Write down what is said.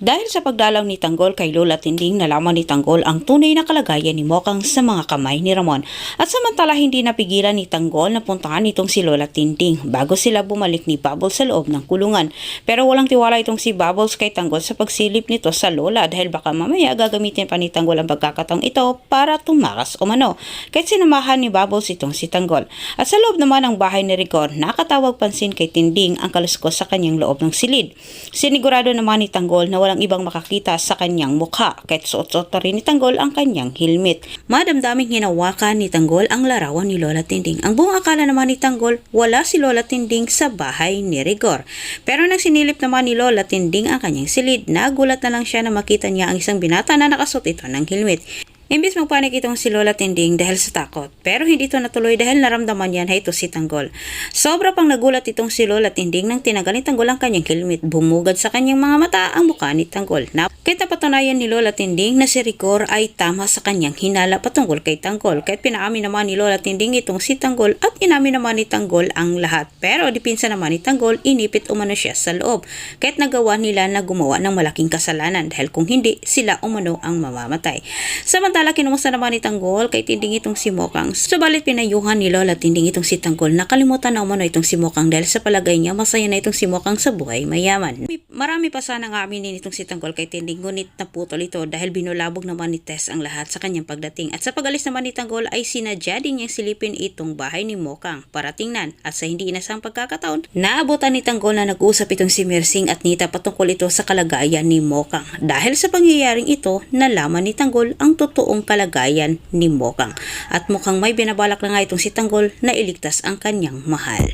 Dahil sa pagdalaw ni Tanggol kay Lola Tinding, nalaman ni Tanggol ang tunay na kalagayan ni Mokang sa mga kamay ni Ramon. At samantala hindi napigilan ni Tanggol na puntahan itong si Lola Tinding bago sila bumalik ni Bubbles sa loob ng kulungan. Pero walang tiwala itong si Bubbles kay Tanggol sa pagsilip nito sa Lola dahil baka mamaya gagamitin pa ni Tanggol ang pagkakataong ito para tumakas o mano. Kahit sinamahan ni Bubbles itong si Tanggol. At sa loob naman ng bahay ni Rigor, nakatawag pansin kay Tinding ang kaluskos sa kanyang loob ng silid. Sinigurado naman ni Tanggol na walang ibang makakita sa kanyang mukha kahit suot-suot pa rin ni Tanggol ang kanyang helmet. Madamdaming hinawakan ni Tanggol ang larawan ni Lola Tinding. Ang buong akala naman ni Tanggol, wala si Lola Tinding sa bahay ni Rigor. Pero nang sinilip naman ni Lola Tinding ang kanyang silid, nagulat na lang siya na makita niya ang isang binata na nakasuot ito ng helmet. Imbis magpanik itong si Lola Tinding dahil sa takot, pero hindi ito natuloy dahil naramdaman niya na ito si Tanggol. Sobra pang nagulat itong si Lola Tinding nang tinagal ni Tanggol ang kanyang helmet. Bumugad sa kanyang mga mata ang mukha ni Tanggol. Kahit napatunayan ni Lola Tinding na si Rigor ay tama sa kanyang hinala patungkol kay Tanggol. Kahit pinaamin naman ni Lola Tinding itong si Tanggol at inamin naman ni Tanggol ang lahat. Pero dipinsa naman ni Tanggol, inipit umano siya sa loob. Kahit nagawa nila na gumawa ng malaking kasalanan dahil kung hindi, sila umano ang mamamatay. Samantala, kinumusta naman ni Tanggol kay Tinding itong si Mokang. Subalit pinayuhan ni Lola Tinding itong si Tanggol. Nakalimutan na umano itong si Mokang dahil sa palagay niya masaya na itong si Mokang sa buhay mayaman. Marami pa sana nga aminin itong si Tanggol kay Tinding, ngunit naputol ito dahil binulabog naman ni Tess ang lahat sa kanyang pagdating. At sa pag-alis naman ni Tanggol ay sinadya din niyang silipin itong bahay ni Mokang para tingnan. At sa hindi inasang pagkakataon, naabutan ni Tanggol na nag-usap itong si Mersing at Nita patungkol ito sa kalagayan ni Mokang. Dahil sa pangyayaring ito, nalaman ni Tanggol ang totoong kalagayan ni Mokang. At mukhang may binabalak na nga itong si Tanggol na iligtas ang kanyang mahal.